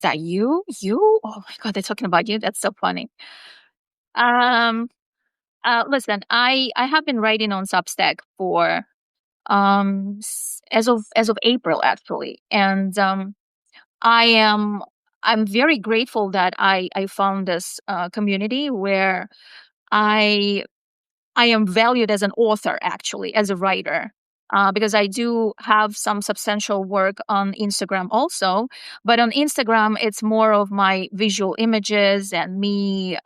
that you? You? Oh my God, they're talking about you. That's so funny. Um, Listen, I have been writing on Substack for as of April actually, and I am I'm very grateful that I found this community where I I am valued as an author, actually, as a writer, because I do have some substantial work on Instagram also. But on Instagram, it's more of my visual images and me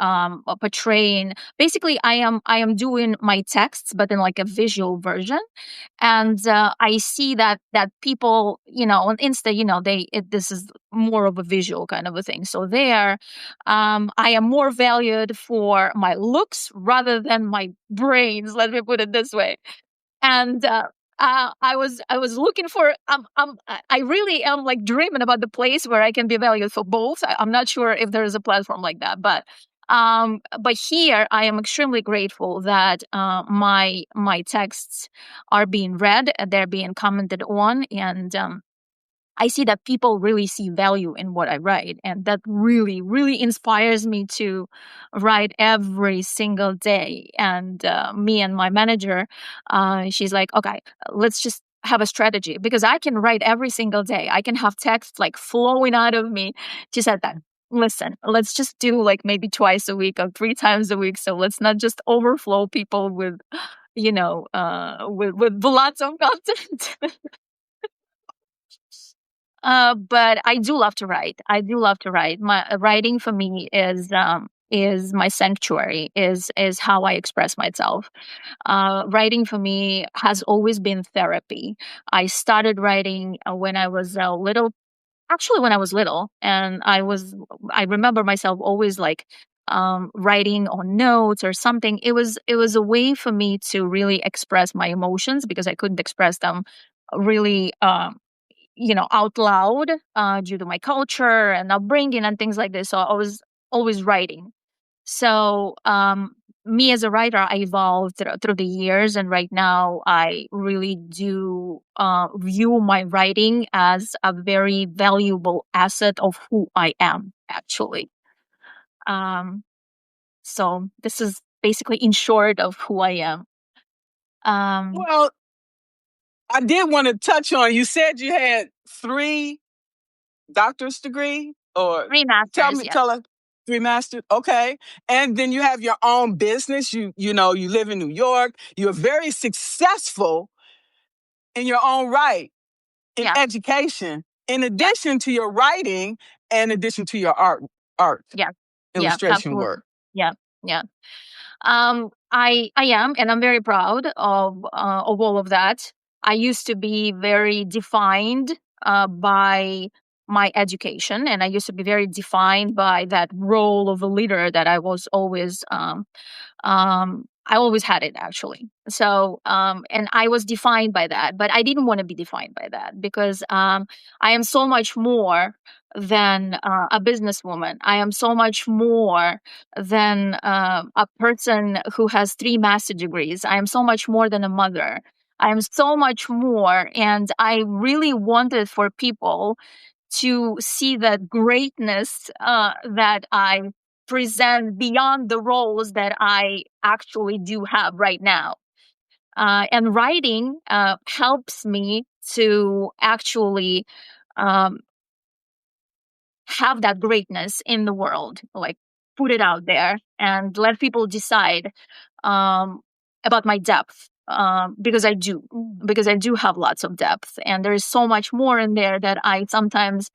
portraying. Basically, I am doing my texts, but in like a visual version. And I see that people, on Insta, this is more of a visual kind of a thing. So there, I am more valued for my looks rather than my brains. Let me put it this way. And I was looking for. I really am like dreaming about the place where I can be valued for both. I'm not sure if there is a platform like that, but here I am extremely grateful that my texts are being read, they're being commented on, and I see that people really see value in what I write. And that really, really inspires me to write every single day. And me and my manager, she's like, okay, let's just have a strategy because I can write every single day. I can have text like flowing out of me. She said that. Listen, let's just do like maybe twice a week or 3 times a week. So let's not just overflow people with, with lots of content. But I do love to write. I do love to write. My writing for me is my sanctuary. Is how I express myself. Writing for me has always been therapy. I started writing when I was little. Actually, when I was little, and I remember myself always like writing on notes or something. It was a way for me to really express my emotions because I couldn't express them really out loud due to my culture and upbringing and things like this. So I was always writing. So me as a writer, I evolved through the years, and right now I really do view my writing as a very valuable asset of who I am, actually. Um, so this is basically in short of who I am. Well, I did want to touch on, you said you had 3 doctor's degree, or 3 masters, yes. tell us 3 masters. Okay. And then you have your own business. You live in New York. You're very successful in your own right in Yeah, education, in yeah, addition to your writing, and in addition to your art yeah, yeah, illustration absolutely. work. Yeah, yeah. I am, and I'm very proud of all of that. I used to be very defined by my education, and I used to be very defined by that role of a leader that I always had it actually. So, and I was defined by that, but I didn't want to be defined by that because I am so much more than a businesswoman. I am so much more than a person who has 3 master degrees. I am so much more than a mother. I am so much more. And I really wanted for people to see that greatness that I present beyond the roles that I actually do have right now. And writing helps me to actually um, have that greatness in the world, like put it out there and let people decide um, about my depth. Because I do have lots of depth, and there's so much more in there that I sometimes,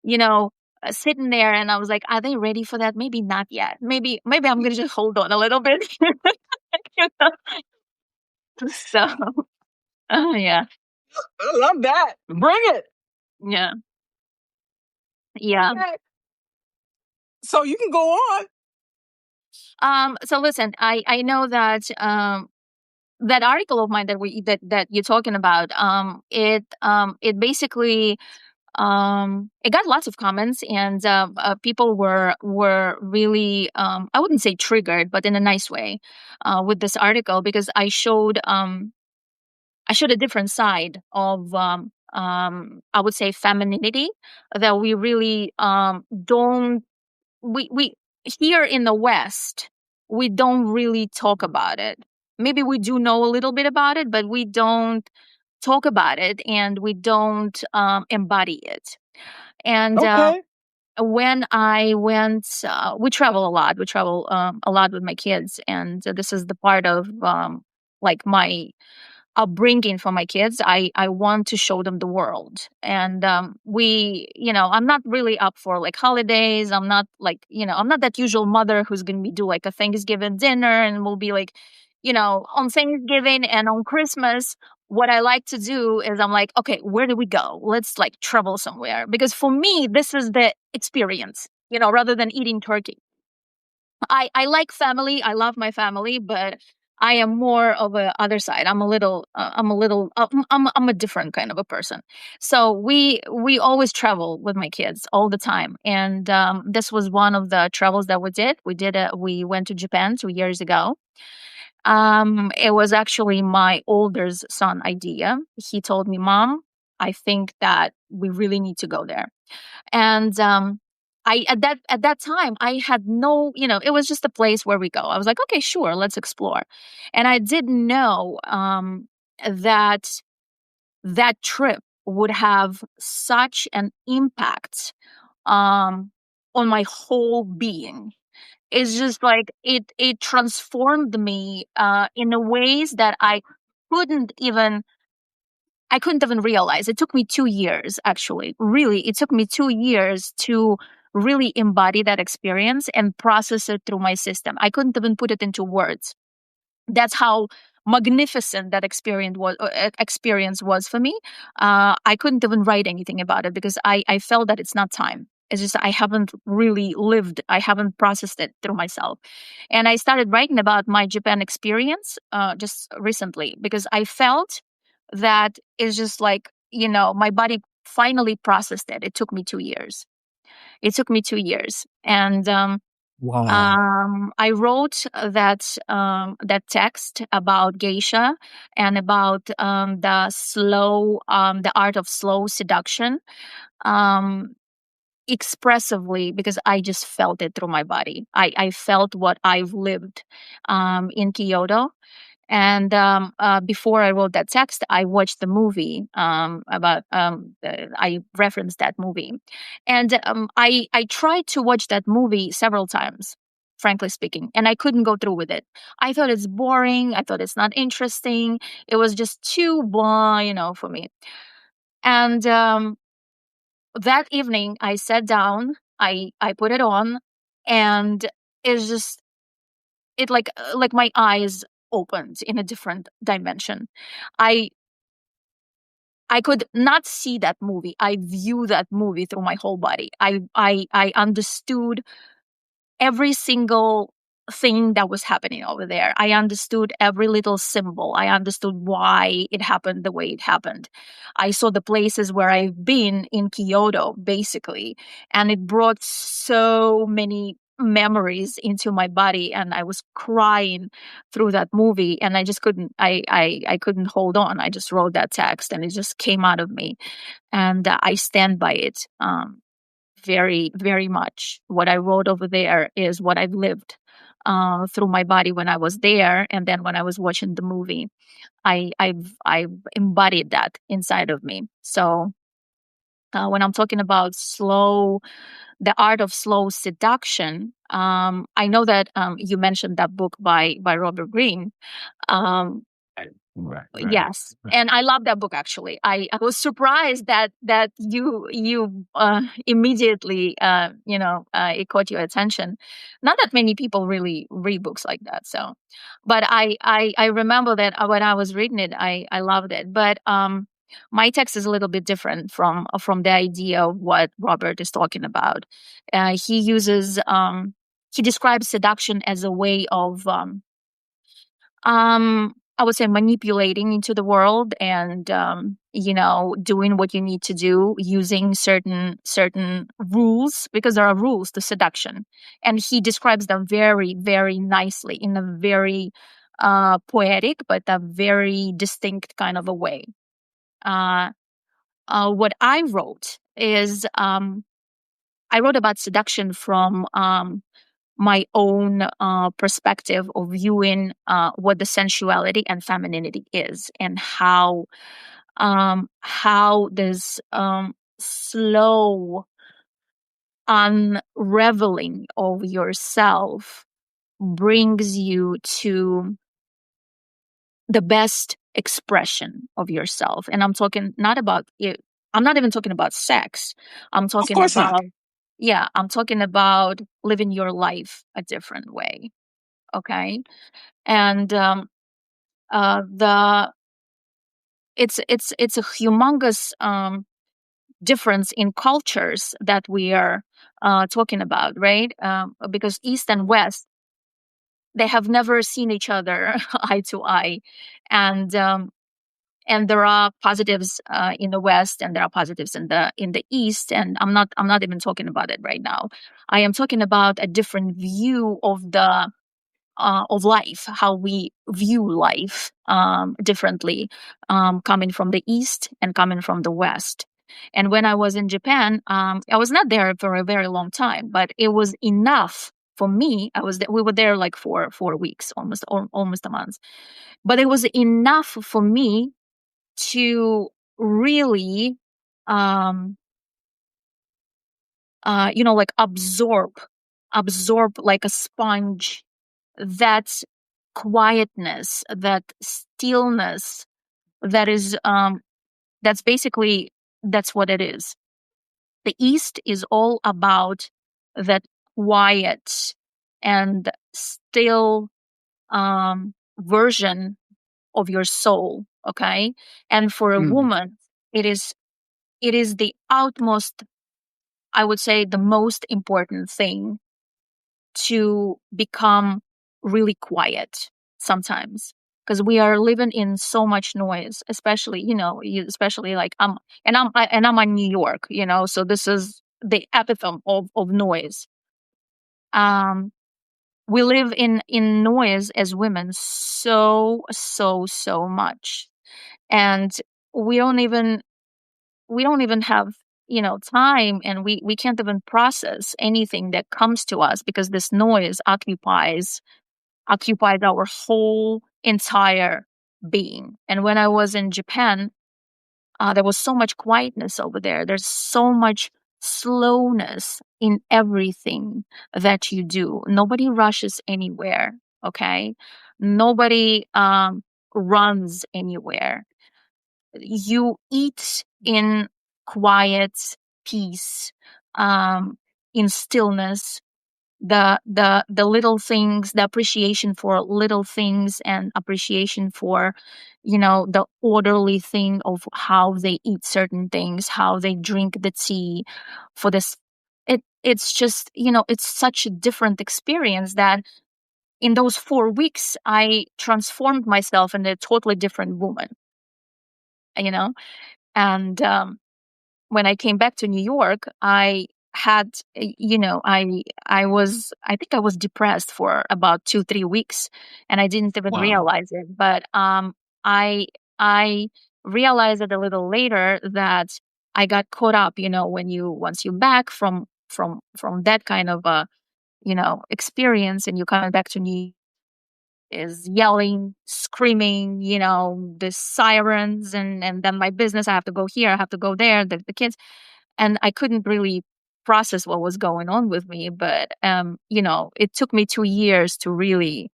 you know, sitting there and I was like, are they ready for that? Maybe not yet. Maybe I'm gonna just hold on a little bit. You know? So, yeah, I love that. Bring it. yeah, yeah. Okay. So you can go on. So listen, I know that that article of mine that you're talking about, it basically it got lots of comments, and people were really I wouldn't say triggered, but in a nice way with this article because I showed a different side I would say, femininity that we really don't we here in the West, we don't really talk about it. Maybe we do know a little bit about it, but we don't talk about it, and we don't embody it. And Okay. when I went, we travel a lot. We travel a lot with my kids, and this is the part of like my upbringing for my kids. I want to show them the world, and I'm not really up for like holidays. I'm not like, I'm not that usual mother who's gonna be do like a Thanksgiving dinner, and we'll be like, on Thanksgiving and on Christmas. What I like to do is I'm like, okay, where do we go? Let's like travel somewhere, because for me this is the experience, rather than eating turkey. I like family. I love my family, but I am more of a other side. I'm a different kind of a person. So we always travel with my kids all the time, and this was one of the travels that we did. We went to Japan 2 years ago. It was actually my older son idea. He told me, "Mom, I think that we really need to go there." And I at that time I had no, it was just a place where we go. I was like, okay, sure, let's explore. And I didn't know that that trip would have such an impact um on my whole being. It's just like it transformed me in a ways that couldn't even I couldn't even realize. It took me 2 years, actually. Really, it took me 2 years to really embody that experience and process it through my system. I couldn't even put it into words. That's how magnificent that experience was for me. I couldn't even write anything about it because I felt that it's not time. It's just I haven't really lived. I haven't processed it through myself, and I started writing about my Japan experience just recently because I felt that it's just like my body finally processed it. It took me 2 years. It took me 2 years, and Wow. I wrote that text about geisha and about the art of slow seduction, um, expressively because I just felt it through my body. I felt what I've lived in Kyoto, and before I wrote that text, I watched the movie I referenced that movie, and I tried to watch that movie several times, frankly speaking, and I couldn't go through with it. I thought it's boring. I thought it's not interesting. It was just too blah, for me. And that evening, I sat down. I put it on, and it's just like my eyes opened in a different dimension. I i could not see that movie. I view that movie through my whole body. I understood every single thing that was happening over there. I understood every little symbol. I understood why it happened the way it happened. I saw the places where I've been in Kyoto, basically, and it brought so many memories into my body, and I was crying through that movie, and I just couldn't I couldn't hold on. I just wrote that text and it just came out of me, and I stand by it. Very, very much. What I wrote over there is what I've lived through my body when I was there, and then when I was watching the movie, I've embodied that inside of me. So when I'm talking about the art of slow seduction, I know that you mentioned that book by Robert Greene. Um, Right. Yes, and I love that book actually. I was surprised that you immediately it caught your attention. Not that many people really read books like that. So, but I remember that when I was reading it, I loved it. But my text is a little bit different from the idea of what Robert is talking about. He describes seduction as a way of I would say manipulating into the world, and doing what you need to do using certain rules, because there are rules to seduction, and he describes them very, very nicely in a very poetic but a very distinct kind of a way. uh what I wrote is I wrote about seduction from my own perspective of viewing what the sensuality and femininity is, and how this slow unraveling of yourself brings you to the best expression of yourself. And I'm talking not about it, I'm not even talking about sex. I'm Of talking course not. about, yeah, I'm talking about living your life a different way. Okay. And the it's a humongous difference in cultures that we are talking about, right? Because East and West, they have never seen each other eye to eye, and there are positives in the West, and there are positives in the East, and I'm not even talking about it right now. I am talking about a different view of life, how we view life differently, coming from the East and coming from the West. And when I was in Japan, I was not there for a very long time, but it was enough for me. We were there like for 4 weeks, almost a month, but it was enough for me to really, um, like absorb like a sponge, that quietness, that stillness, that is that's basically, that's what it is. The East is all about that quiet and still version of your soul. Okay. And for a Mm, woman, it is the utmost, I would say, the most important thing to become really quiet sometimes, because we are living in so much noise, especially, especially like I'm in New York, so this is the epitome of noise. um we live in noise as women, so much, and we don't even have time, and we can't even process anything that comes to us, because this noise occupies our whole entire being. And when I was in Japan, there was so much quietness over there. There's so much slowness in everything that you do. Nobody rushes anywhere. Okay. Nobody runs anywhere. You eat in quiet, peace, in stillness. The little things, the appreciation for little things, and appreciation for the orderly thing of how they eat certain things, how they drink the tea, for this, it's just, it's such a different experience, that in those 4 weeks I transformed myself into a totally different woman, you know and when I came back to New York, I had, I think I was depressed for about 2-3 weeks, and I didn't even wow. realize it. But I I realized it a little later, that I got caught up. Once you're back from that kind of experience, and you're coming back to New, is yelling, screaming, the sirens, and then my business. I have to go here, I have to go there, the kids, and I couldn't really process what was going on with me. But it took me 2 years to really,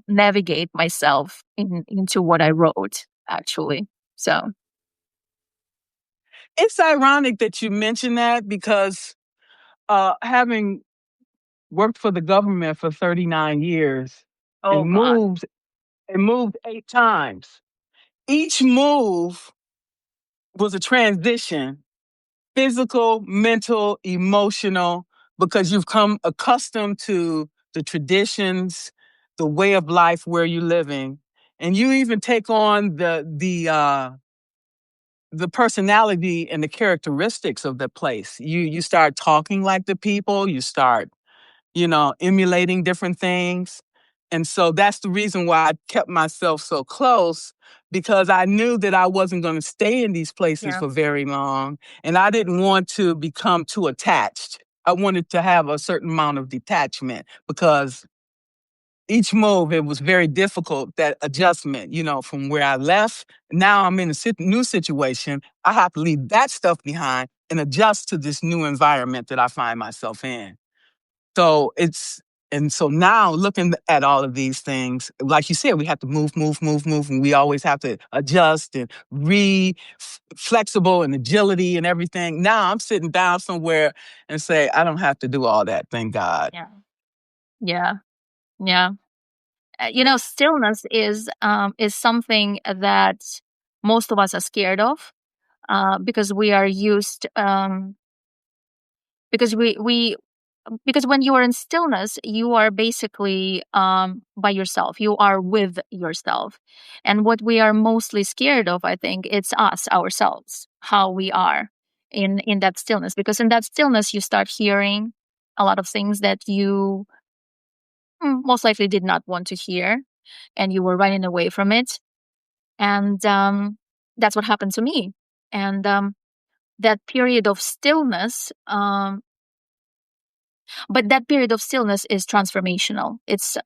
navigate myself into what I wrote, actually. So, It's ironic that you mention that because having worked for the government for 39 years oh and God. moved 8 times. Each move was a transition, physical, mental, emotional, because you've come accustomed to the traditions, the way of life where you're living, and you even take on the personality and the characteristics of the place. You start talking like the people. You start emulating different things. And so that's the reason why I kept myself so close, because I knew that I wasn't going to stay in these places Yeah. for very long. And I didn't want to become too attached. I wanted to have a certain amount of detachment, because each move, it was very difficult, that adjustment, from where I left. Now I'm in a new situation. I have to leave that stuff behind and adjust to this new environment that I find myself in. So and so now looking at all of these things, like you said, we have to move, and we always have to adjust and flexible and agility and everything. Now I'm sitting down somewhere and say, I don't have to do all that. Thank God. Yeah. Yeah. Yeah. Stillness is something that most of us are scared of, because we are used, because we because when you are in stillness, you are basically, by yourself. You are with yourself. And what we are mostly scared of, I think, it's us, ourselves, how we are in that stillness. Because in that stillness, you start hearing a lot of things that you most likely did not want to hear, and you were running away from it. And that's what happened to me. And that period of stillness, but that period of stillness is transformational. It's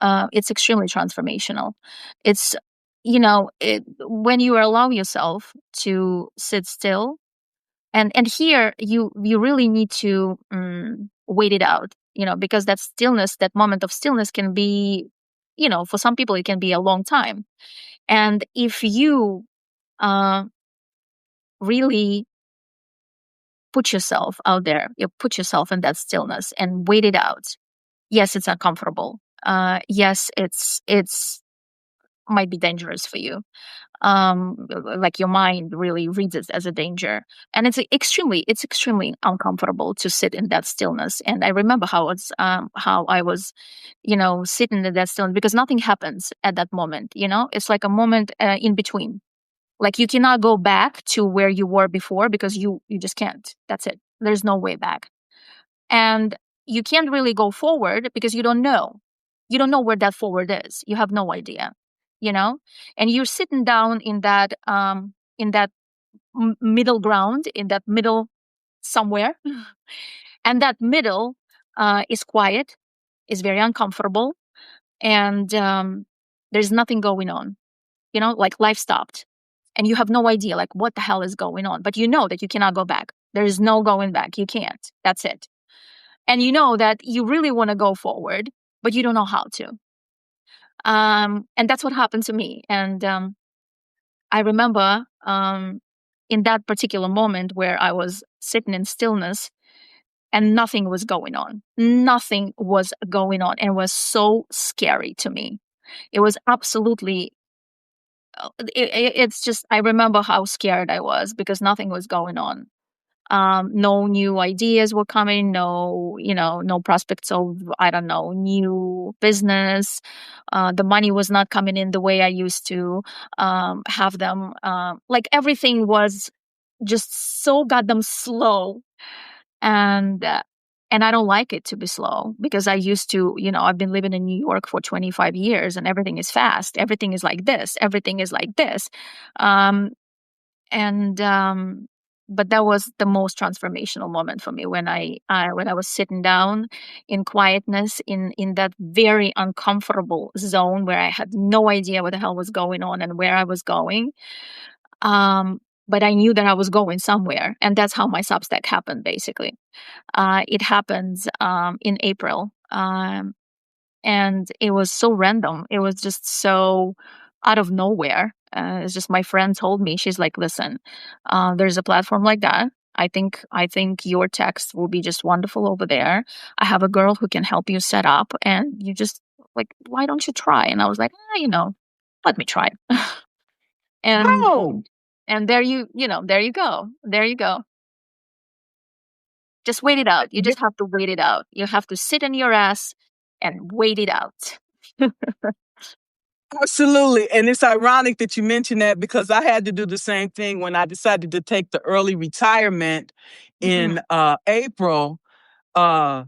extremely transformational. It's when you allow yourself to sit still, and here you really need to wait it out, because that stillness, that moment of stillness can be, for some people it can be a long time. And if you uh, really put yourself out there, you put yourself in that stillness and wait it out. Yes, it's uncomfortable. Yes, it's might be dangerous for you. Like your mind really reads it as a danger, and it's extremely uncomfortable to sit in that stillness. And I remember how I was, sitting in that stillness, because nothing happens at that moment. It's like a moment in between. Like you cannot go back to where you were before, because you just can't. That's it. There's no way back. And you can't really go forward because you don't know. You don't know where that forward is. You have no idea, you know? And you're sitting down in that middle ground, in that middle somewhere. And that middle is quiet, is very uncomfortable, and there's nothing going on. Like life stopped. And you have no idea, like, what the hell is going on. But you know that you cannot go back. There is no going back. You can't. That's it. And you know that you really want to go forward, but you don't know how to. And that's what happened to me. And I remember in that particular moment where I was sitting in stillness and nothing was going on. Nothing was going on. And it was so scary to me. It was absolutely, it's just, I remember how scared I was because nothing was going on. No new ideas were coming, no prospects of, I don't know, new business. The money was not coming in the way I used to have them. Like everything was just so goddamn slow. And I don't like it to be slow because I used to, I've been living in New York for 25 years and everything is fast. Everything is like this. Everything is like this. And but that was the most transformational moment for me when I was sitting down in quietness in that very uncomfortable zone where I had no idea what the hell was going on and where I was going. But I knew that I was going somewhere, and that's how my Substack happened. Basically, it happened in April, and it was so random. It was just so out of nowhere. It's just my friend told me, she's like, listen, there's a platform like that. I think your text will be just wonderful over there. I have a girl who can help you set up, and you just like, why don't you try? And I was like, let me try. and Oh, and there you go. There you go. Just wait it out. You yeah, just have to wait it out. You have to sit in your ass and wait it out. absolutely. And it's ironic that you mentioned that, because I had to do the same thing when I decided to take the early retirement Mhm. in April. Uh,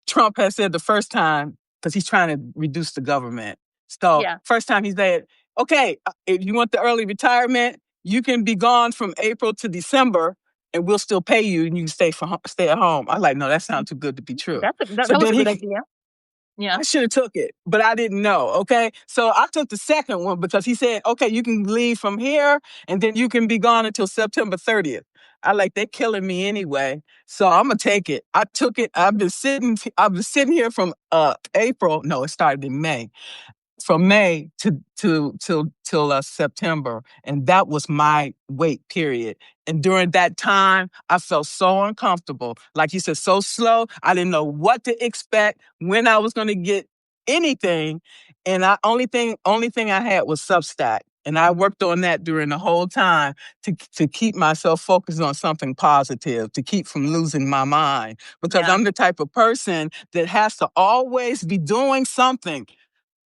Trump has said the first time because he's trying to reduce the government. So Yeah. first time he said, okay, if you want the early retirement, you can be gone from April to December and we'll still pay you and you can stay at home. I'm like, no, that sounds too good to be true. That So was a then good idea. Yeah. I should have took it, but I didn't know. Okay. So I took the second one because he said, okay, you can leave from here and then you can be gone until September 30th. I like, they're killing me anyway. So I'm gonna take it. I took it. I've been sitting here from April. No, it started in May, from May till September, and that was my wait period. And during that time, I felt so uncomfortable. Like you said, so slow. I didn't know what to expect, when I was going to get anything, and only thing I had was Substack, and I worked on that during the whole time to keep myself focused on something positive, to keep from losing my mind, because Yeah. I'm the type of person that has to always be doing something.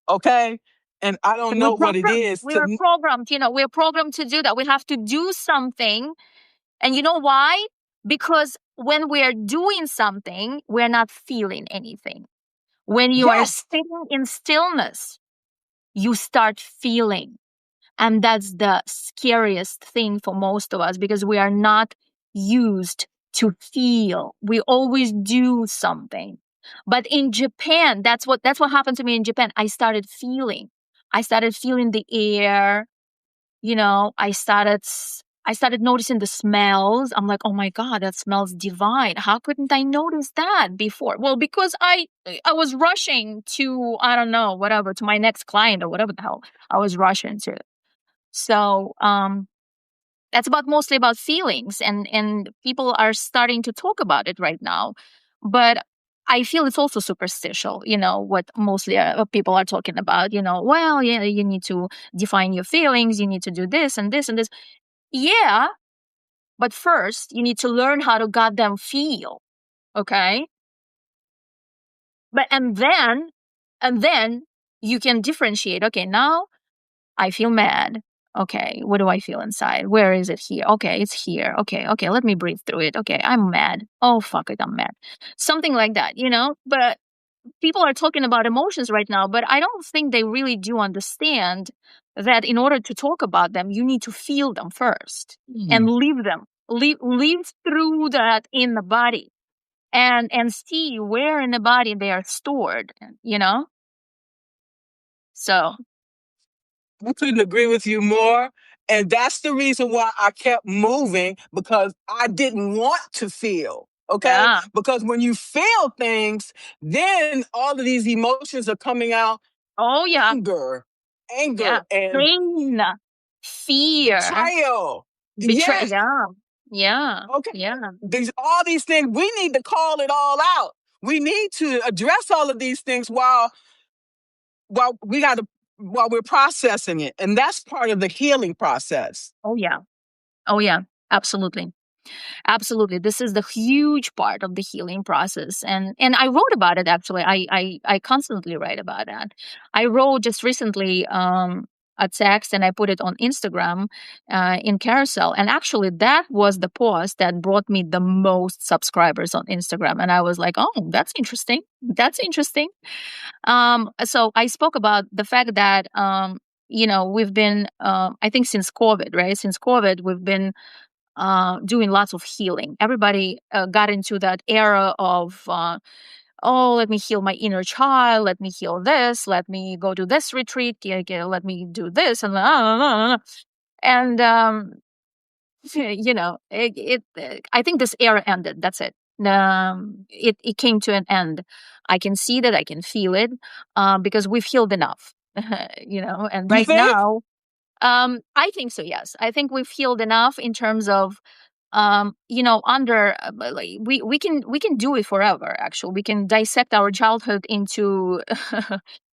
Okay. And I don't know what it is We are programmed, we're programmed to do that. We have to do something. And you know why? Because when we are doing something, we're not feeling anything. When you are Yes. sitting in stillness, you start feeling. And that's the scariest thing for most of us, because we are not used to feel. We always do something. But in Japan, that's what happened to me in Japan. I started feeling. I started feeling the air. I started noticing the smells. I'm like, oh my God, that smells divine. How couldn't I notice that before? Well, because I was rushing to, I don't know, whatever, to my next client or whatever the hell I was rushing to. So that's mostly about feelings, and people are starting to talk about it right now. But I feel it's also superstitial, what mostly people are talking about. Well, yeah, you need to define your feelings, you need to do this and this and this. Yeah, but first you need to learn how to goddamn feel, okay? But and then you can differentiate. Okay, now I feel mad. Okay, what do I feel inside? Where is it here? Okay, it's here. Okay, let me breathe through it. Okay, I'm mad. Oh, fuck it, I'm mad. Something like that, But people are talking about emotions right now, but I don't think they really do understand that in order to talk about them, you need to feel them first and live them. Live through that in the body and see where in the body they are stored, So, I couldn't agree with you more. And that's the reason why I kept moving, because I didn't want to feel. Okay. yeah. Because when you feel things, then all of these emotions are coming out: Oh, yeah. anger, Yeah. and Pain, fear, betrayal. betray. Yes. Yeah. Yeah. Okay. Yeah. All these things, we need to call it all out. We need to address all of these things while we got to while we're processing it, and that's part of the healing process. Oh, yeah. Oh, yeah. Absolutely. Absolutely. This is the huge part of the healing process. And I wrote about it, actually. I constantly write about that. I wrote just recently a text, and I put it on Instagram in carousel. And actually that was the post that brought me the most subscribers on Instagram. And I was like, oh, that's interesting. That's interesting. So I spoke about the fact that we've been I think since COVID, right? Since COVID, we've been doing lots of healing. Everybody got into that era of, oh, let me heal my inner child. Let me heal this. Let me go to this retreat. Let me do this. And I think this era ended. That's it. It came to an end. I can see that. I can feel it because we've healed enough. And You right think? now, I think so. Yes, I think we've healed enough in terms of, under like, we can do it forever. Actually, we can dissect our childhood into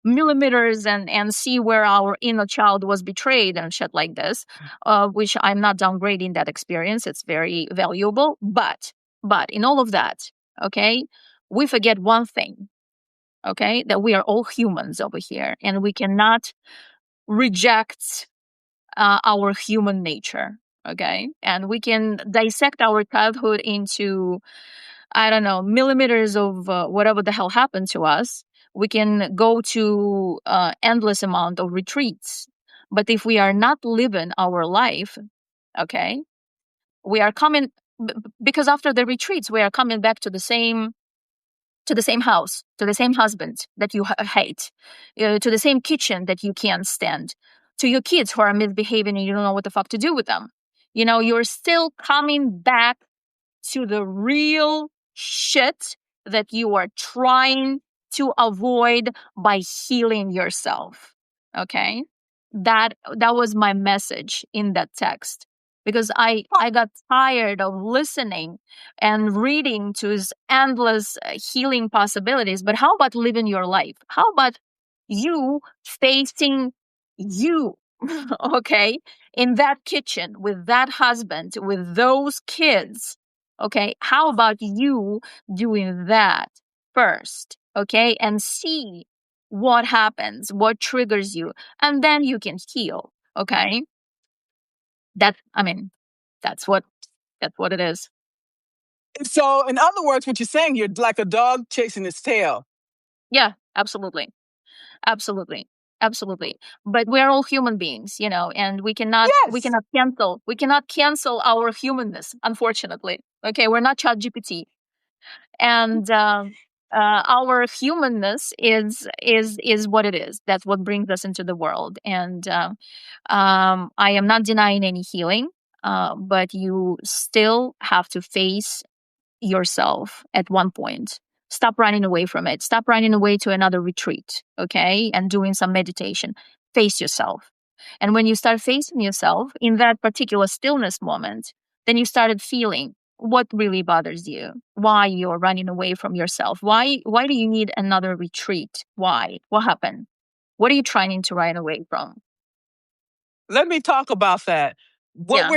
millimeters and see where our inner child was betrayed and shit like this. Which I'm not downgrading that experience. It's very valuable. But in all of that, okay, we forget one thing. Okay, that we are all humans over here, and we cannot reject our human nature. Okay. And we can dissect our childhood into, I don't know, millimeters of whatever the hell happened to us. We can go to endless amount of retreats. But if we are not living our life, okay, we are coming because after the retreats, we are coming back to the same house, to the same husband that you hate, to the same kitchen that you can't stand, to your kids who are misbehaving and you don't know what the fuck to do with them. You're still coming back to the real shit that you are trying to avoid by healing yourself. Okay? That was my message in that text, because I got tired of listening and reading to his endless healing possibilities. But how about living your life? How about you facing you? Okay, in that kitchen with that husband with those kids. Okay, how about you doing that first? Okay, and see what happens, what triggers you, and then you can heal. Okay, I mean, that's what it is. So, in other words, what you're saying, you're like a dog chasing its tail. Yeah, absolutely. Absolutely. Absolutely. But we're all human beings, and we cannot Yes. cancel our humanness, unfortunately. Okay, we're not ChatGPT. And our humanness is what it is. That's what brings us into the world. And I am not denying any healing, but you still have to face yourself at one point. Stop running away from it. Stop running away to another retreat, okay? And doing some meditation. Face yourself. And when you start facing yourself in that particular stillness moment, then you started feeling what really bothers you, why you're running away from yourself, why do you need another retreat? Why? What happened? What are you trying to run away from? Let me talk about that. Yeah,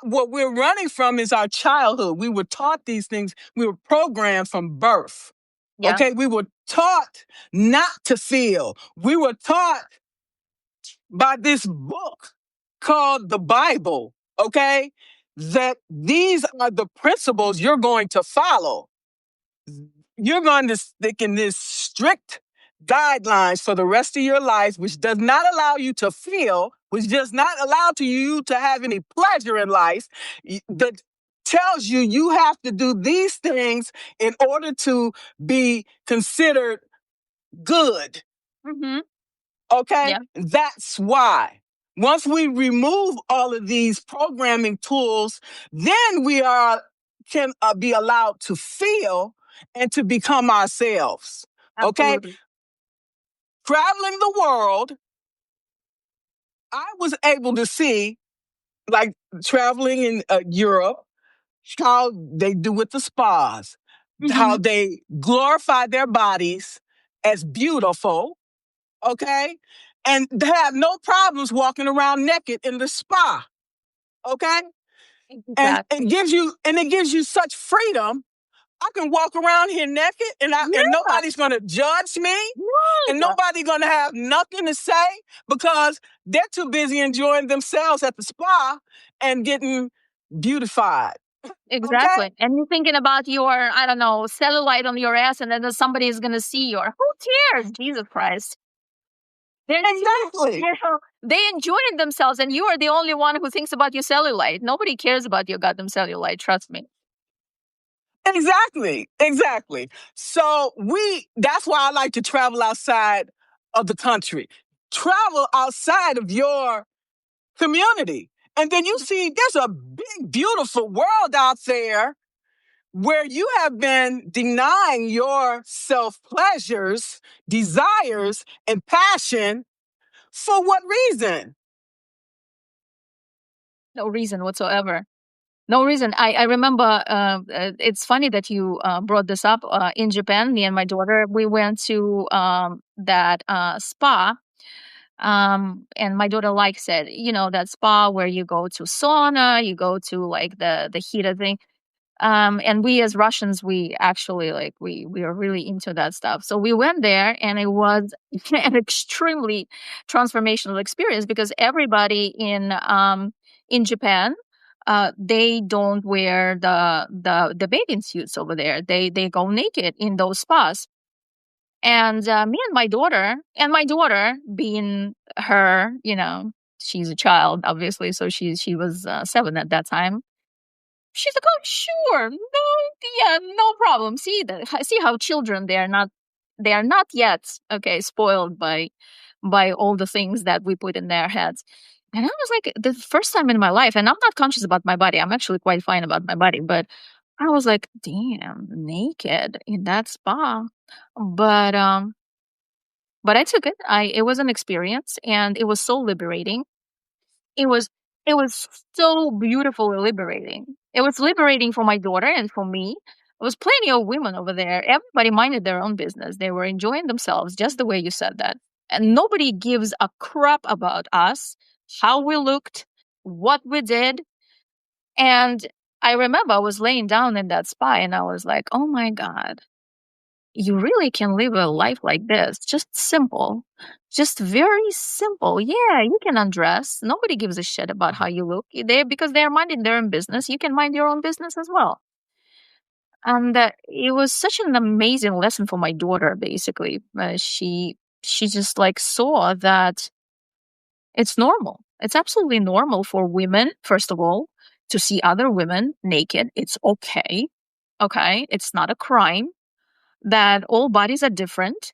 What we're running from is our childhood. We were taught these things. We were programmed from birth. yeah. Okay. We were taught not to feel. We were taught by this book called the Bible. Okay. That these are the principles you're going to follow. You're going to stick in this strict guidelines for the rest of your life, which does not allow you to feel, which does not allow you to have any pleasure in life, that tells you you have to do these things in order to be considered good. Mm-hmm. Okay? Yeah, That's why. Once we remove all of these programming tools, then we can be allowed to feel and to become ourselves. Okay? absolutely. Traveling the world, I was able to see, like traveling in Europe, how they do with the spas, how Mm-hmm. they glorify their bodies as beautiful, okay? And they have no problems walking around naked in the spa, okay? And Exactly. it gives you such freedom. I can walk around here naked and Yeah. nobody's gonna judge me and No. nobody gonna have nothing to say because they're too busy enjoying themselves at the spa and getting beautified. Okay? Exactly. And you're thinking about your, I don't know, cellulite on your ass, and then somebody is going to see your, who cares? Jesus Christ. They're too, Exactly. they enjoying themselves, and you are the only one who thinks about your cellulite. Nobody cares about your goddamn cellulite, trust me. Exactly. Exactly. So that's why I like to travel outside of the country. Travel outside of your community. And then you see there's a big, beautiful world out there where you have been denying your self pleasures, desires, and passion. For what reason? No reason whatsoever. No reason. I remember, it's funny that you brought this up. In Japan, me and my daughter, we went to that spa. And my daughter likes it, that spa where you go to sauna, you go to like the heated thing. And we as Russians, we actually like we are really into that stuff. So we went there, and it was an extremely transformational experience because everybody in Japan, they don't wear the bathing suits over there. They go naked in those spas. And me and my daughter being her, she's a child, obviously, so she was 7 at that time. She's like, "Oh, sure, no, yeah, no problem." See how children, they are not yet okay spoiled by all the things that we put in their heads. And I was like, the first time in my life, and I'm not conscious about my body. I'm actually quite fine about my body, but I was like, damn, naked in that spa. But I took it. It was an experience, and it was so liberating. It was it was so beautifully liberating. It was liberating for my daughter and for me. There was plenty of women over there. Everybody minded their own business. They were enjoying themselves, just the way you said that. And nobody gives a crap about us, how we looked, what we did. And I remember I was laying down in that spa and I was like, oh my God, you really can live a life like this. Just simple, just very simple. Yeah, you can undress. Nobody gives a shit about how you look. Because they're minding their own business. You can mind your own business as well. And it was such an amazing lesson for my daughter. Basically, she just like saw that it's normal. It's absolutely normal for women, first of all, to see other women naked. It's okay. Okay, it's not a crime. That all bodies are different.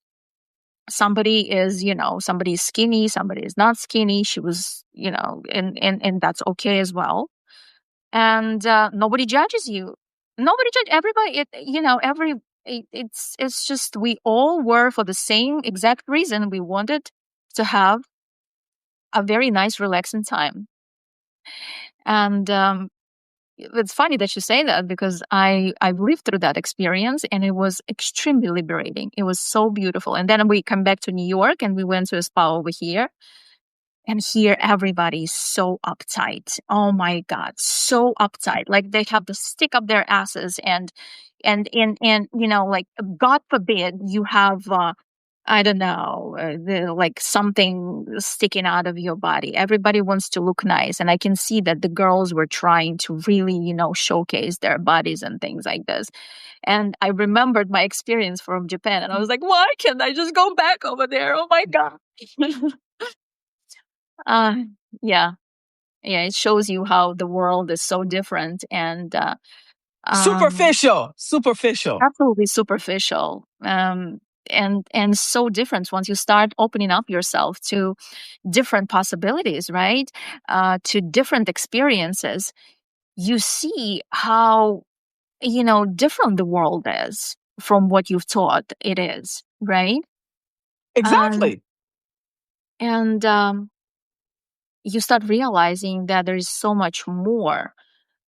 Somebody is, somebody is skinny, somebody is not skinny. She was, and that's okay as well. And nobody judges you. Nobody judge everybody. It's just we all were for the same exact reason. We wanted to have a very nice, relaxing time. And it's funny that you say that because I've lived through that experience and it was extremely liberating. It was so beautiful. And then we come back to New York and we went to a spa over here. And here everybody is so uptight. Oh my God, so uptight. Like they have to stick up their asses and like God forbid you have I don't know, like something sticking out of your body. Everybody wants to look nice. And I can see that the girls were trying to really, showcase their bodies and things like this. And I remembered my experience from Japan and I was like, why can't I just go back over there? Oh my God. uh, yeah. Yeah. It shows you how the world is so different and, um, Superficial. absolutely superficial. And so different once you start opening up yourself to different possibilities, right? To different experiences, you see how, different the world is from what you've thought it is, right? Um, Exactly. and you start realizing that there is so much more,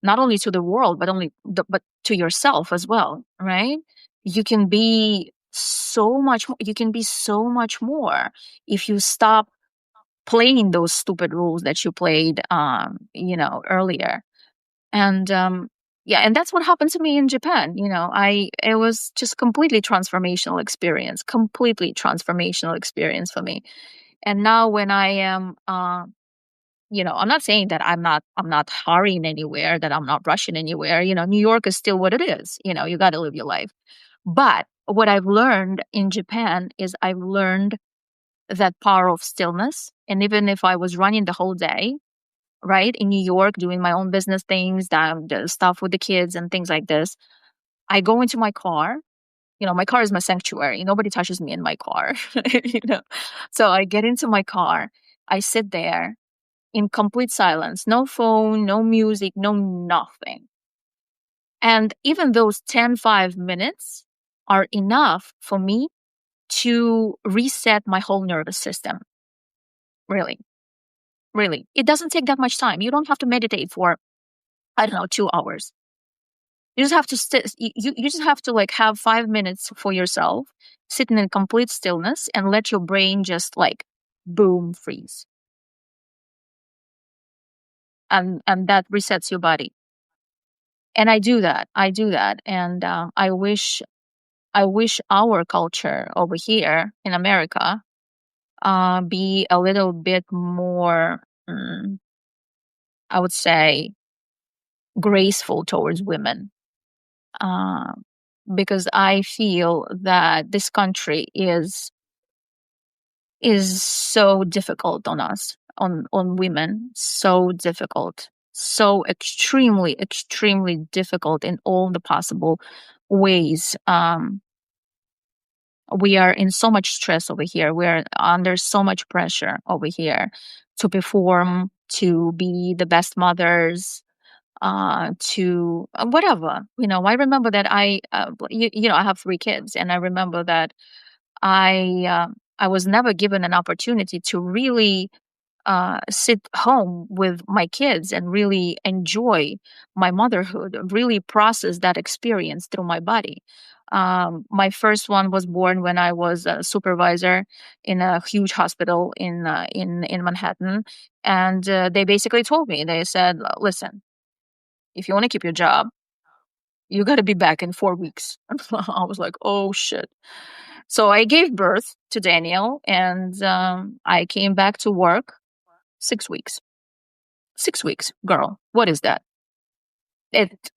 not only to the world, but to yourself as well, right? You can be so much more. You can be so much more if you stop playing those stupid rules that you played, earlier. And yeah, and that's what happened to me in Japan. It was just completely transformational experience for me. And now when I am, I'm not saying that I'm not hurrying anywhere, that I'm not rushing anywhere. New York is still what it is. You got to live your life. But what I've learned in Japan is I've learned that power of stillness. And even if I was running the whole day, right, in New York, doing my own business things, the stuff with the kids and things like this, I go into my car. My car is my sanctuary. Nobody touches me in my car. you know. So I get into my car. I sit there in complete silence, no phone, no music, no nothing. And even those 5 minutes are enough for me to reset my whole nervous system. Really, really. It doesn't take that much time. You don't have to meditate for, I don't know, 2 hours. You just have to you just have to like have 5 minutes for yourself, sitting in complete stillness and let your brain just like boom freeze. And that resets your body. And I do that. And I wish our culture over here in America be a little bit more, I would say, graceful towards women. because I feel that this country is so difficult on us, on women, so difficult, so extremely difficult in all the possible ways. We are in so much stress over here. We're under so much pressure over here to perform, to be the best mothers, to whatever. I remember that I have 3 kids, and I remember that I was never given an opportunity to really sit home with my kids and really enjoy my motherhood, really process that experience through my body. My first one was born when I was a supervisor in a huge hospital in Manhattan, and they basically told me, they said, "Listen, if you want to keep your job, you got to be back in 4 weeks." I was like, "Oh shit." So I gave birth to Daniel, and I came back to work 6 weeks. 6 weeks, girl. What is that? It,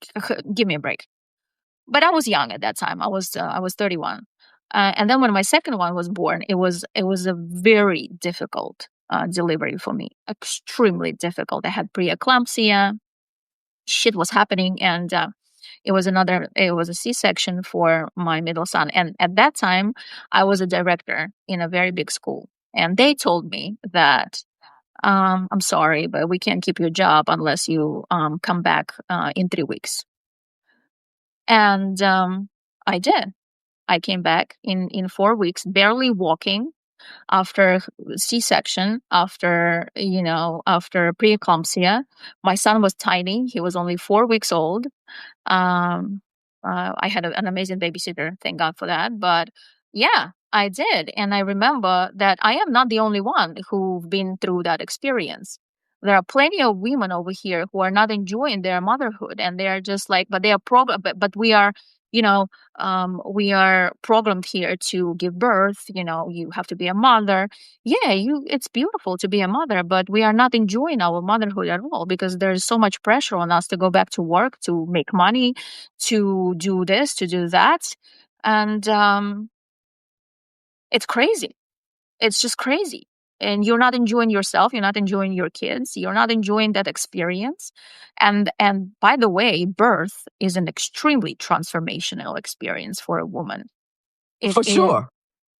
give me a break. But I was young at that time. I was 31, and then when my second one was born, it was a very difficult delivery for me. Extremely difficult. I had preeclampsia. Shit was happening, and it was a C-section for my middle son. And at that time, I was a director in a very big school, and they told me that, I'm sorry, but we can't keep your job unless you come back in 3 weeks. And I did. I came back in 4 weeks, barely walking, after C-section, after preeclampsia. My son was tiny. He was only 4 weeks old. Um, I had an amazing babysitter, thank God for that. But yeah, I did. And I remember that I am not the only one who've been through that experience. There are plenty of women over here who are not enjoying their motherhood, and they are just like, but they are but we are, you know, we are programmed here to give birth. You have to be a mother. Yeah, it's beautiful to be a mother, but we are not enjoying our motherhood at all, because there's so much pressure on us to go back to work, to make money, to do this, to do that. And it's crazy. It's just crazy. And you're not enjoying yourself, you're not enjoying your kids, you're not enjoying that experience. And by the way, birth is an extremely transformational experience for a woman. It For is sure.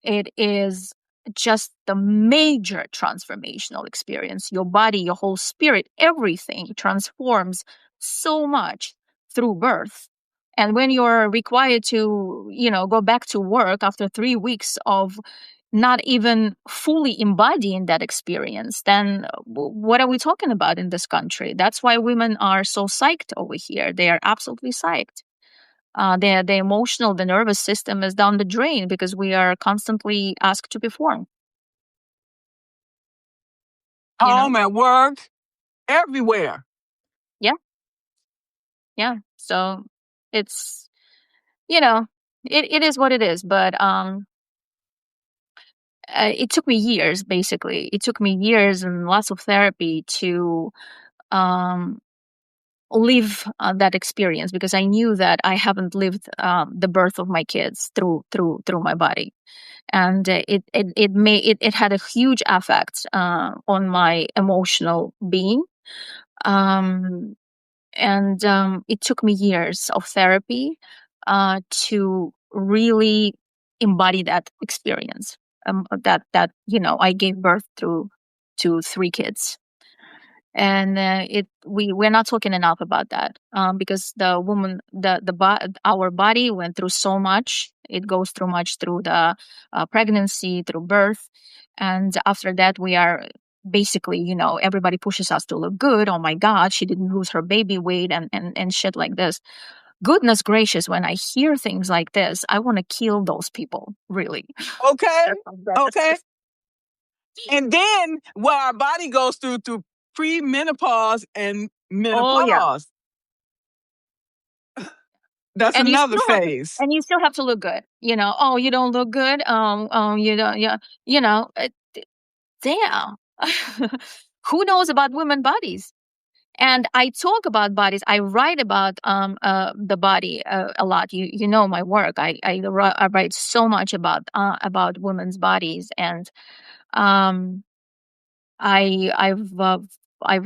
it is just the major transformational experience. Your body, your whole spirit, everything transforms so much through birth. And when you're required to, go back to work after 3 weeks of not even fully embodying that experience, then what are we talking about in this country? That's why women are so psyched over here. They are absolutely psyched. The emotional, the nervous system is down the drain because we are constantly asked to perform. You know? Home, at work, everywhere. Yeah, yeah. So it's, it is what it is. But it took me years. Basically, it took me years and lots of therapy to live that experience, because I knew that I haven't lived the birth of my kids through my body. And it had a huge effect on my emotional being. Um, and it took me years of therapy to really embody that experience, that I gave birth to 3 kids. And we're not talking enough about that, because the woman, our body went through so much. It goes through much through the pregnancy, through birth, and after that we are basically, everybody pushes us to look good. Oh my God, she didn't lose her baby weight, and shit like this. Goodness gracious, when I hear things like this, I want to kill those people, really. Okay. That's how bad this Okay. is. And then what our body goes through premenopause and Oh yeah. menopause. That's and you another still have to phase. and you still have to look good. Oh, you don't look good. You don't. Yeah. Damn. Who knows about women bodies? And I talk about bodies. I write about the body a lot. You know my work. I write so much about women's bodies, and um, I've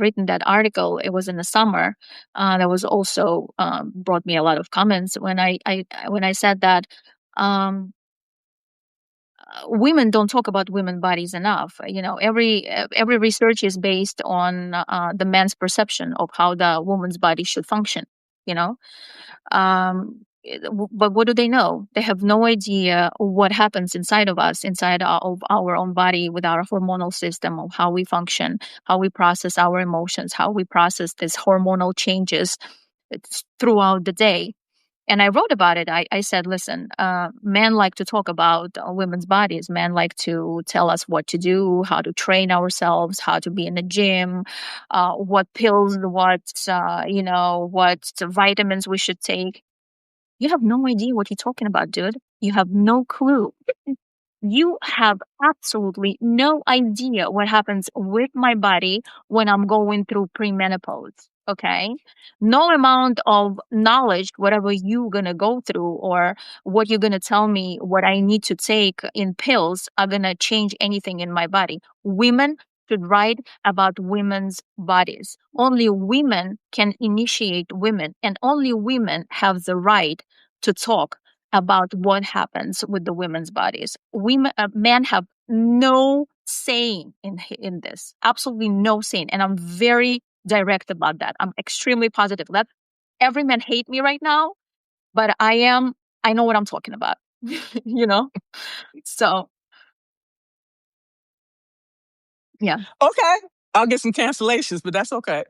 written that article. It was in the summer. That was also brought me a lot of comments when I said that. Um, Women don't talk about women bodies enough. Every research is based on the man's perception of how the woman's body should function. You know, but what do they know? They have no idea what happens inside of us, inside of our own body, with our hormonal system, of how we function, how we process our emotions, how we process these hormonal changes throughout the day. And I wrote about it. I said, listen, men like to talk about women's bodies. Men like to tell us what to do, how to train ourselves, how to be in the gym, what pills, what vitamins we should take. You have no idea what you're talking about, dude. You have no clue. You have absolutely no idea what happens with my body when I'm going through premenopause. Okay. No amount of knowledge, whatever you're going to go through, or what you're going to tell me, what I need to take in pills, are going to change anything in my body. Women should write about women's bodies. Only women can initiate women, and only women have the right to talk about what happens with the women's bodies. Men have no say in this, absolutely no say, and I'm very direct about that. I'm extremely positive. Let every man hate me right now, but I know what I'm talking about. So yeah. Okay, I'll get some cancellations, but that's okay.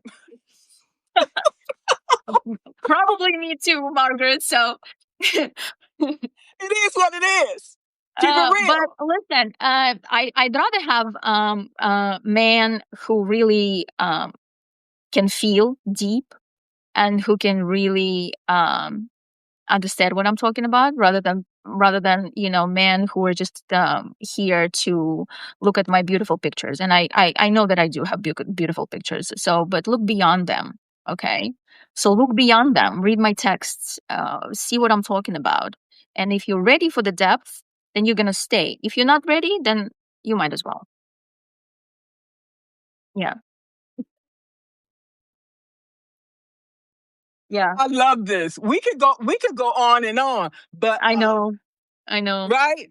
Probably me too, Margaret. So it is what it is. Keep it real. But listen, I'd rather have a man who really can feel deep, and who can really understand what I'm talking about, rather than men who are just here to look at my beautiful pictures. And I know that I do have beautiful pictures. So, but look beyond them. Okay. So look beyond them, read my texts, see what I'm talking about. And if you're ready for the depth, then you're going to stay. If you're not ready, then you might as well. Yeah. Yeah. I love this. We could go on and on, but I know. Right?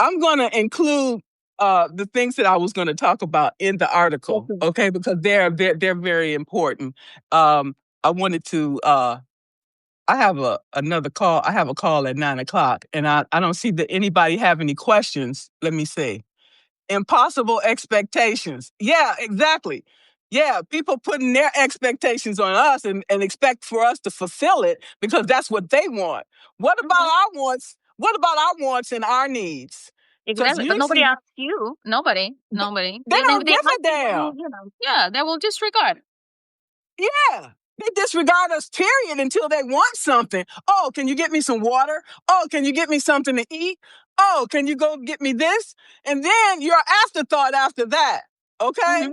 I'm going to include the things that I was going to talk about in the article, okay? Because they're very important. I wanted to. I have another call. I have a call at 9:00, and I don't see that anybody have any questions. Let me see. Impossible expectations. Yeah, exactly. Yeah, people putting their expectations on us and expect for us to fulfill it because that's what they want. What about our wants? What about our wants and our needs? Exactly, but nobody asks you. Nobody. They don't give a damn. Yeah, they will disregard. Yeah. They disregard us, period, until they want something. Oh, can you get me some water? Oh, can you get me something to eat? Oh, can you go get me this? And then your afterthought after that. Okay?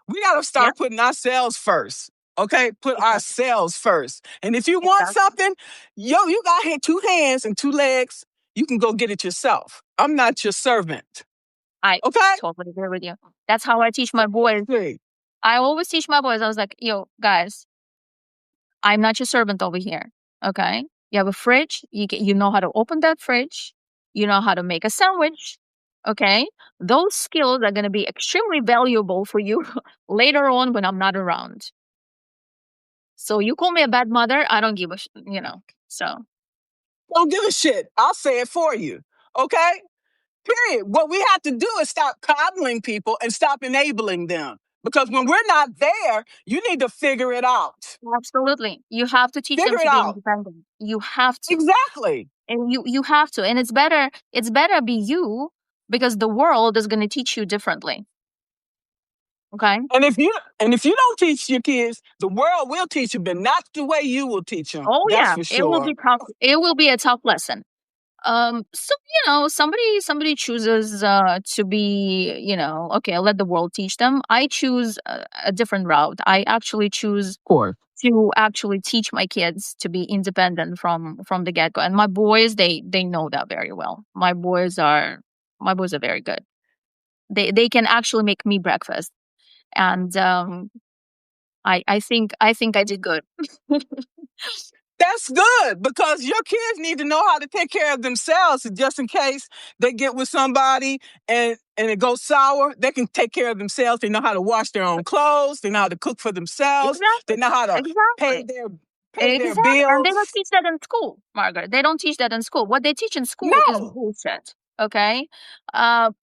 We got to start putting ourselves first. Okay? Put ourselves first. And if you want something, you got 2 hands and 2 legs. You can go get it yourself. I'm not your servant. I totally agree with you. That's how I teach my boys. I always teach my boys. I was like, yo, guys, I'm not your servant over here. Okay? You have a fridge. You know how to open that fridge. You know how to make a sandwich. Okay? Those skills are going to be extremely valuable for you later on when I'm not around. So you call me a bad mother, I don't give a so. Don't give a shit. I'll say it for you. Okay? Period. What we have to do is stop coddling people and stop enabling them. Because when we're not there, you need to figure it out. Absolutely. You have to teach them to be independent. You have to. Exactly. And you have to. And it's better be you, because the world is going to teach you differently. Okay? And if you don't teach your kids, the world will teach them, but not the way you will teach them. Oh, That's yeah. for sure. It will be tough. It will be a tough lesson. So somebody chooses to be, okay, I'll let the world teach them. I choose a different route. I actually choose Course. to actually teach my kids to be independent from the get go. And my boys, they know that very well. My boys are very good. They can actually make me breakfast, and I think I did good. That's good because your kids need to know how to take care of themselves just in case they get with somebody and it goes sour. They can take care of themselves. They know how to wash their own clothes. They know how to cook for themselves. They Exactly, know how to pay exactly. their Exactly. And they don't bills. teach that in school, Margaret. They don't teach that in school. What they teach in school is No. bullshit. Okay.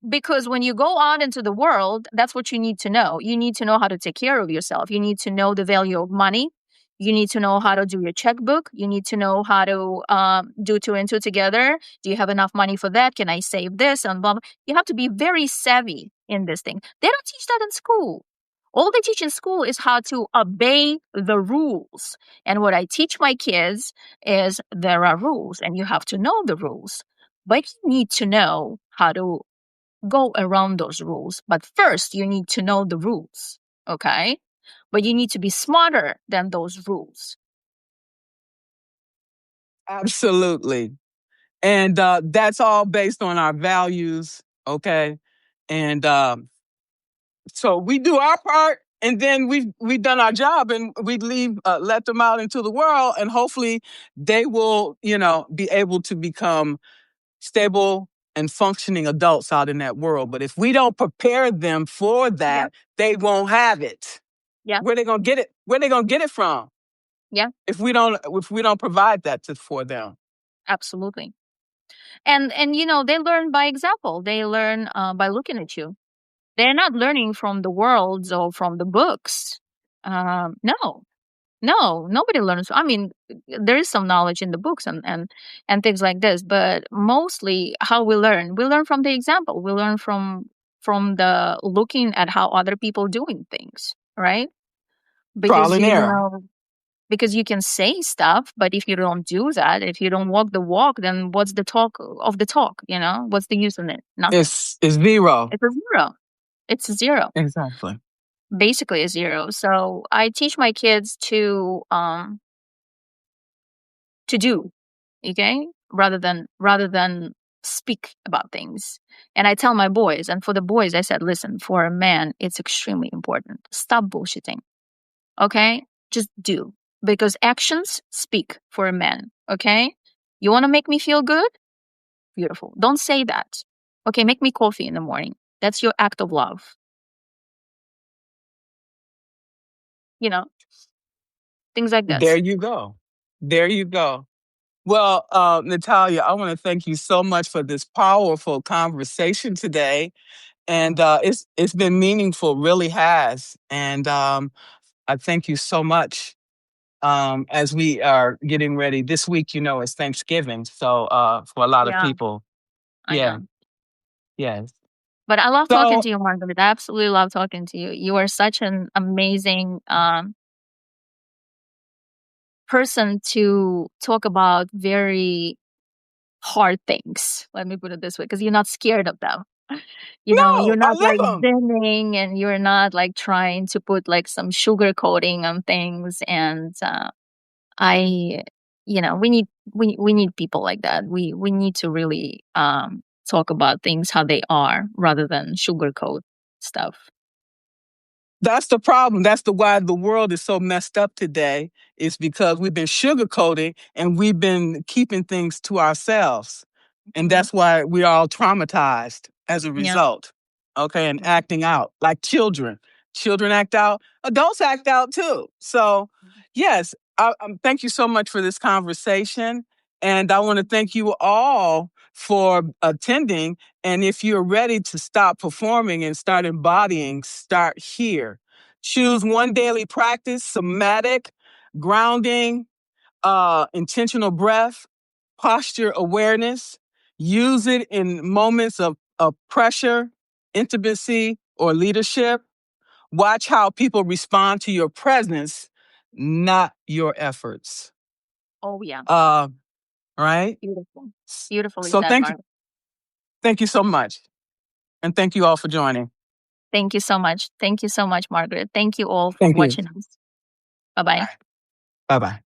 Because when you go out into the world, that's what you need to know. You need to know how to take care of yourself. You need to know the value of money. You need to know how to do your checkbook. You need to know how to do two and two together. Do you have enough money for that? Can I save this? And blah, blah. You have to be very savvy in this thing. They don't teach that in school. All they teach in school is how to obey the rules. And what I teach my kids is there are rules and you have to know the rules. But you need to know how to go around those rules. But first, you need to know the rules. Okay? But you need to be smarter than those rules. Absolutely. And that's all based on our values. Okay. And so we do our part, and then we've done our job, and we let them out into the world, and hopefully they will, be able to become stable and functioning adults out in that world. But if we don't prepare them for Yeah. that, they won't have it. Yeah. Where they gonna get it? Where they gonna get it from? Yeah. If we don't provide that for them. Absolutely. And they learn by example. They learn by looking at you. They're not learning from the worlds or from the books. No, no, nobody learns. I mean, there is some knowledge in the books and things like this, but mostly how we learn from the example. We learn from the looking at how other people doing things, right? Trial Because and error. because you can say stuff, but if you don't do that, if you don't walk the walk, then what's the talk of the talk? What's the use in it? Nothing. It's zero. It's a zero. It's a zero. Exactly. Basically a zero. So I teach my kids to do, okay, rather than speak about things. And I tell my boys, and for the boys I said, listen, for a man it's extremely important. Stop bullshitting. Okay? Just do. Because actions speak for a man. Okay? You want to make me feel good? Beautiful. Don't say that. Okay, make me coffee in the morning. That's your act of love. You know, things like There this. you go. There you go. Well, Nataliya, I want to thank you so much for this powerful conversation today, and it's been meaningful, really has. And I thank you so much. As we are getting ready this week, it's Thanksgiving, so for a lot of Yeah, people, I yeah, know. yes. But I love talking So to you, Margaret. I absolutely love talking to you. You are such an amazing person to talk about very hard things. Let me put it this way, because you're not scared of them. You're no, I not like live them. bending, and you're not like trying to put like some sugar coating on things. And I, we need people like that. We need to really talk about things how they are rather than sugarcoat stuff. That's the problem. That's why the world is so messed up today. Is because we've been sugarcoating and we've been keeping things to ourselves, and Mhm. that's why we're all traumatized as a Yeah. result. Okay, and Mhm. acting out like children. Children act out. Adults act out too. So, yes, thank you so much for this conversation, and I want to thank you all for attending. And if you're ready to stop performing and start embodying, start here. Choose one daily practice: somatic, grounding, intentional breath, posture awareness. Use it in moments of pressure, intimacy, or leadership. Watch how people respond to your presence, not your efforts. Oh yeah. Uh, right? Beautiful. Beautifully So said, Margaret. thank you so much. And thank you all for joining. Thank you so much. Thank you so much, Margaret. Thank you all for Thank you. watching us. Bye-bye. Bye-bye.